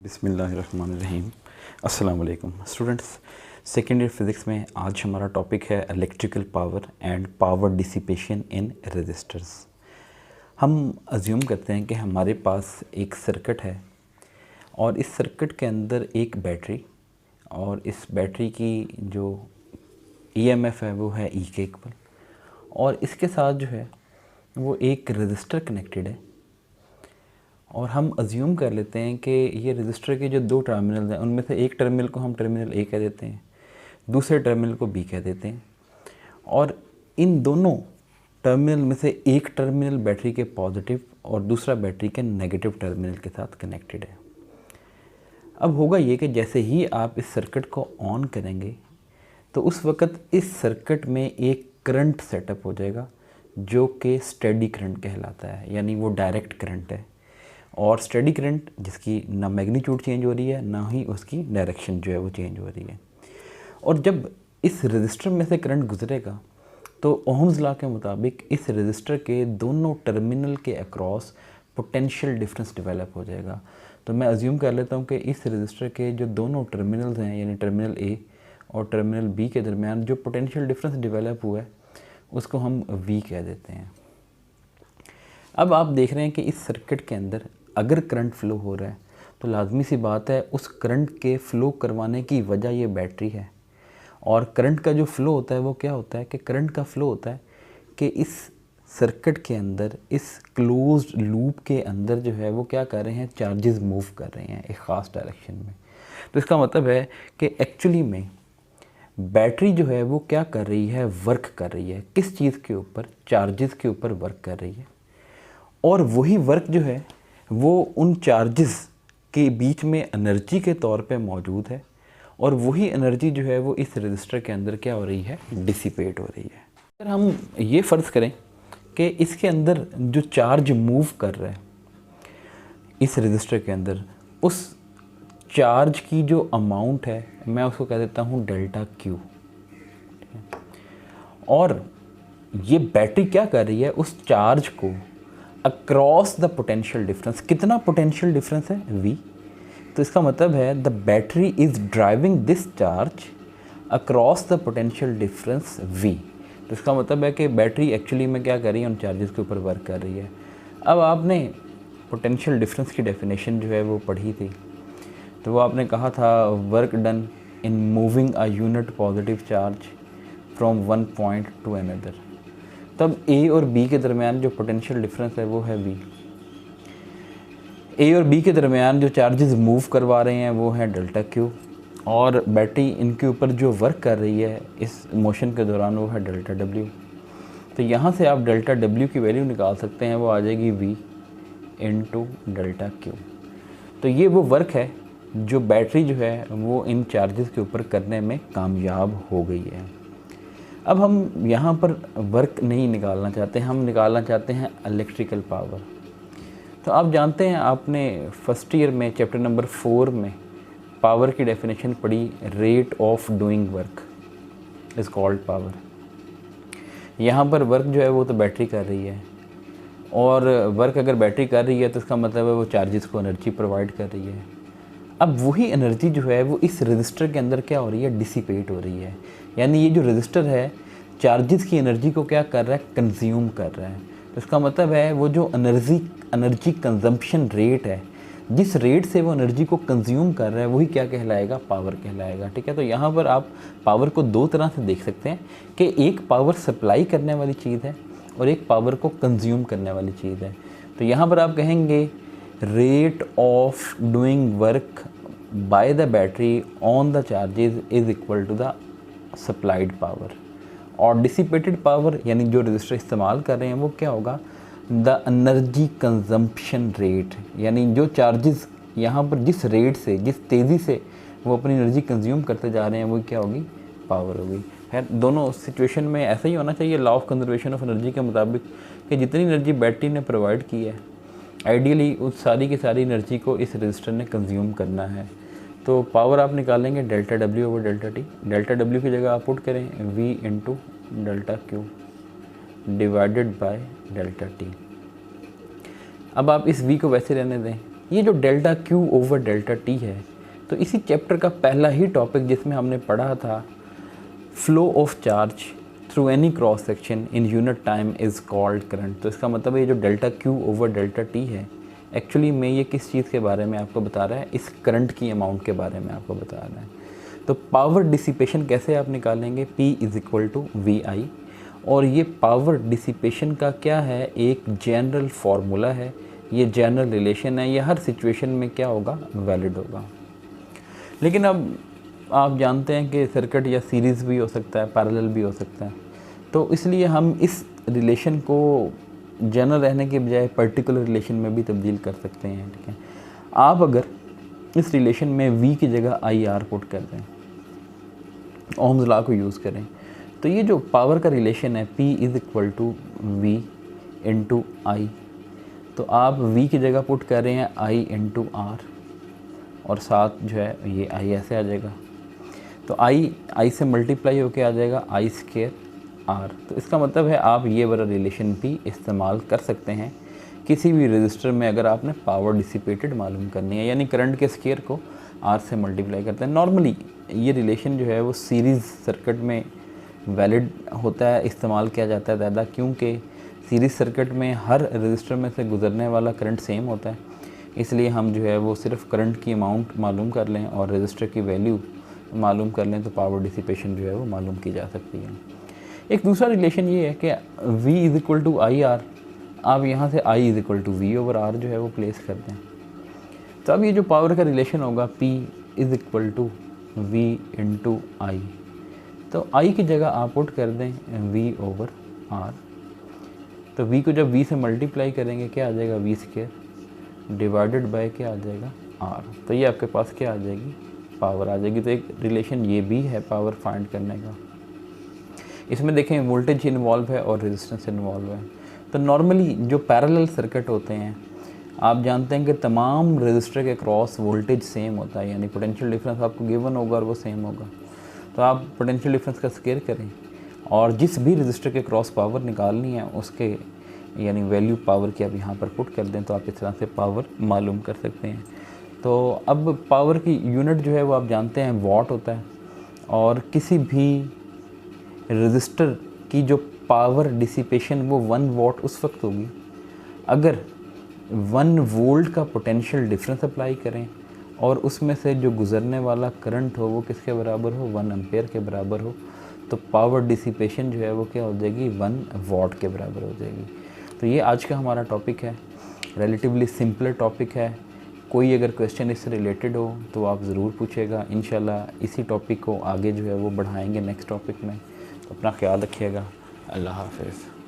बिस्मिल्लाहिर्रहमानिर्रहीम। अस्सलाम वालेकुम स्टूडेंट्स। सेकेंड ईयर फिज़िक्स में आज हमारा टॉपिक है electrical power and power dissipation in resistors. हम अज्यूम करते हैं कि हमारे पास एक सर्किट है और इस सर्किट के अंदर एक बैटरी, और इस बैटरी की जो ईएमएफ है वो है ई के इक्वल, और इसके साथ जो है वो एक रजिस्टर कनेक्टेड है। और हम अज्यूम कर लेते हैं कि ये रजिस्टर के जो दो टर्मिनल हैं उनमें से एक टर्मिनल को हम टर्मिनल ए कह देते हैं, दूसरे टर्मिनल को बी कह देते हैं, और इन दोनों टर्मिनल में से एक टर्मिनल बैटरी के पॉजिटिव और दूसरा बैटरी के नेगेटिव टर्मिनल के साथ कनेक्टेड है। अब होगा ये कि जैसे ही आप इस सर्किट को ऑन करेंगे तो उस वक़्त इस सर्किट में एक करंट सेटअप हो जाएगा जो कि स्टेडी करंट कहलाता है, यानी वो डायरेक्ट करंट है। और स्टेडी करंट जिसकी ना मैग्नीट्यूड चेंज हो रही है ना ही उसकी डायरेक्शन जो है वो चेंज हो रही है। और जब इस रजिस्टर में से करंट गुजरेगा तो ओहम्स लॉ के मुताबिक इस रजिस्टर के दोनों टर्मिनल के अक्रॉस पोटेंशियल डिफरेंस डेवलप हो जाएगा। तो मैं अज्यूम कर लेता हूँ कि इस रजिस्टर के जो दोनों टर्मिनल्स हैं, यानी टर्मिनल ए और टर्मिनल बी के दरमियान जो पोटेंशियल डिफरेंस डेवलप हुआ है उसको हम वी कह देते हैं। अब आप देख रहे हैं कि इस सर्किट के अंदर अगर करंट फ़्लो हो रहा है तो लाजमी सी बात है उस करंट के फ़्लो करवाने की वजह ये बैटरी है। और करंट का जो फ़्लो होता है वो क्या होता है कि करंट का फ़्लो होता है कि इस सर्किट के अंदर, इस क्लोज्ड लूप के अंदर जो है वो क्या कर रहे हैं, चार्जेस मूव कर रहे हैं एक ख़ास डायरेक्शन में। तो इसका मतलब है कि एक्चुअली में बैटरी जो है वो क्या कर रही है, वर्क कर रही है। किस चीज़ के ऊपर? चार्जेस के ऊपर वर्क कर रही है। और वही वर्क जो है वो उन चार्जेस के बीच में एनर्जी के तौर पे मौजूद है, और वही एनर्जी जो है वो इस रजिस्टर के अंदर क्या हो रही है, डिसिपेट हो रही है। अगर हम ये फ़र्ज़ करें कि इसके अंदर जो चार्ज मूव कर रहा है इस रजिस्टर के अंदर, उस चार्ज की जो अमाउंट है मैं उसको कह देता हूँ डेल्टा क्यू। और ये बैटरी क्या कर रही है, उस चार्ज को अक्रॉस द पोटेंशियल डिफरेंस, कितना पोटेंशियल डिफरेंस है, v। तो इसका मतलब है the battery is driving this charge across the potential difference v। तो इसका मतलब है कि बैटरी एक्चुअली में क्या कर रही है, उन चार्जेस के ऊपर वर्क कर रही है। अब आपने पोटेंशियल डिफरेंस की डेफिनेशन जो है वो पढ़ी थी, तो वो आपने कहा था work done in moving a unit positive charge from one point two another. तब ए और बी के दरमियान जो पोटेंशियल डिफरेंस है वो है v। ए और बी के दरमियान जो चार्जेस मूव करवा रहे हैं वो है डेल्टा क्यू, और बैटरी इनके ऊपर जो वर्क कर रही है इस मोशन के दौरान वो है डेल्टा डब्ल्यू। तो यहाँ से आप डेल्टा डब्ल्यू की वैल्यू निकाल सकते हैं, वो आ जाएगी v इंटू डेल्टा क्यू। तो ये वो वर्क है जो बैटरी जो है वो इन चार्जेस के ऊपर करने में कामयाब हो गई है। अब हम यहाँ पर वर्क नहीं निकालना चाहते, हम निकालना चाहते हैं इलेक्ट्रिकल पावर। तो आप जानते हैं, आपने फर्स्ट ईयर में चैप्टर नंबर 4 में पावर की डेफिनेशन पढ़ी, rate of doing work is called power. यहाँ पर वर्क जो है वो तो बैटरी कर रही है, और वर्क अगर बैटरी कर रही है तो इसका मतलब है वो चार्जेस को एनर्जी प्रोवाइड कर रही है। अब वही एनर्जी जो है वो इस रजिस्टर के अंदर क्या हो रही है, डिसिपेट हो रही है। यानी ये जो रजिस्टर है चार्जेस की एनर्जी को क्या कर रहा है, कंज्यूम कर रहा है। तो इसका मतलब है वो जो एनर्जी कंजम्पशन रेट है, जिस रेट से वो एनर्जी को कंज्यूम कर रहा है वही क्या कहलाएगा, पावर कहलाएगा। ठीक है, तो यहाँ पर आप पावर को दो तरह से देख सकते हैं कि एक पावर सप्लाई करने वाली चीज़ है और एक पावर को कंज्यूम करने वाली चीज़ है। तो यहाँ पर आप कहेंगे rate of doing work by the battery on the charges is equal to the supplied power, और डिसिपेटेड पावर यानी जो रजिस्टर इस्तेमाल कर रहे हैं वो क्या होगा, द एनर्जी कंजम्पशन रेट। यानी जो चार्जेस यहाँ पर जिस रेट से, जिस तेज़ी से वो अपनी एनर्जी कंज्यूम करते जा रहे हैं वो क्या होगी, पावर होगी। खैर दोनों सिचुएशन में ऐसा ही होना चाहिए law of conservation of energy के मुताबिक कि जितनी एनर्जी बैटरी ने प्रोवाइड की है आइडियली उस सारी की सारी एनर्जी को इस रजिस्टर ने कंज्यूम करना है। तो पावर आप निकालेंगे delta W over delta T. Delta W की जगह आप पुट करें v into delta Q divided by delta T. अब आप इस v को वैसे रहने दें, ये जो delta Q over delta T है, तो इसी चैप्टर का पहला ही टॉपिक जिसमें हमने पढ़ा था flow of charge through any cross section in unit time is called current. तो इसका मतलब ये जो delta Q over delta T है, एक्चुअली में ये किस चीज़ के बारे में आपको बता रहा है, इस करंट की अमाउंट के बारे में आपको बता रहा है। तो पावर डिसिपेशन कैसे आप निकालेंगे, P is equal to V I, और ये पावर डिसिपेशन का क्या है, एक जनरल फार्मूला है, ये जनरल रिलेशन है, ये हर सिचुएशन में क्या होगा, वैलिड होगा। लेकिन अब आप जानते हैं कि सर्किट या सीरीज़ भी हो सकता है, पैरेलल भी हो सकता है, तो इसलिए हम इस रिलेशन को जनरल रहने के बजाय पर्टिकुलर रिलेशन में भी तब्दील कर सकते हैं। ठीक है, आप अगर इस रिलेशन में V की जगह आई आर पुट कर दें, ओम्स लॉ को यूज़ करें, तो ये जो पावर का रिलेशन है P is equal to V into I, तो आप V की जगह पुट कर रहे हैं I इंटू आर, और साथ जो है ये I ऐसे आ जाएगा, तो I से मल्टीप्लाई होके आ जाएगा I स्क्वायर R। तो इसका मतलब है आप ये वाला रिलेशन भी इस्तेमाल कर सकते हैं किसी भी रजिस्टर में अगर आपने पावर डिसिपेटेड मालूम करनी है, यानी करंट के स्क्वायर को R से मल्टीप्लाई करते हैं। नॉर्मली ये रिलेशन जो है वो सीरीज़ सर्किट में वैलिड होता है, इस्तेमाल किया जाता है ज़्यादा, क्योंकि सीरीज़ सर्किट में हर रजिस्टर में से गुजरने वाला करंट सेम होता है, इसलिए हम जो है वो सिर्फ करंट की अमाउंट मालूम कर लें और रजिस्टर की वैल्यू मालूम कर लें तो पावर डिसिपेशन जो है वो मालूम की जा सकती है। एक दूसरा रिलेशन ये है कि V is equal to I R, आप यहाँ से I is equal to V over R जो है वो प्लेस करते हैं, तो अब ये जो पावर का रिलेशन होगा P is equal to V into I, तो I की जगह आप पुट कर दें V ओवर R, तो V को जब V से मल्टीप्लाई करेंगे क्या आ जाएगा, V स्क्वायर डिवाइडेड बाय क्या आ जाएगा, R, तो ये आपके पास क्या आ जाएगी, पावर आ जाएगी। तो एक रिलेशन ये भी है पावर फाइंड करने का। इसमें देखें वोल्टेज इन्वॉल्व है और रेजिस्टेंस इन्वॉल्व है। तो नॉर्मली जो पैरेलल सर्किट होते हैं, आप जानते हैं कि तमाम रजिस्टर के क्रॉस वोल्टेज सेम होता है, यानी पोटेंशियल डिफरेंस आपको गिवन होगा और वो सेम होगा। तो आप पोटेंशियल डिफरेंस का स्क्वायर करें और जिस भी रजिस्टर के क्रॉस पावर निकालनी है उसके यानी वैल्यू पावर की आप यहाँ पर पुट कर दें, तो आप इस तरह से पावर मालूम कर सकते हैं। तो अब पावर की यूनिट जो है वो आप जानते हैं वॉट होता है, और किसी भी रजिस्टर की जो पावर डिसिपेशन वो 1 वॉट उस वक्त होगी अगर 1 वोल्ट का पोटेंशियल डिफरेंस अप्लाई करें और उसमें से जो गुज़रने वाला करंट हो वो किसके बराबर हो, 1 एम्पेयर के बराबर हो, तो पावर डिसिपेशन जो है वो क्या हो जाएगी, 1 वॉट के बराबर हो जाएगी। तो ये आज का हमारा टॉपिक है, रिलेटिवली सिंपल टॉपिक है। कोई अगर क्वेश्चन इससे रिलेटेड हो तो आप ज़रूर पूछेगा, इंशाल्लाह इसी टॉपिक को आगे जो है वो बढ़ाएंगे नेक्स्ट टॉपिक में। तो अपना ख्याल रखिएगा, अल्लाह हाफ़िज़।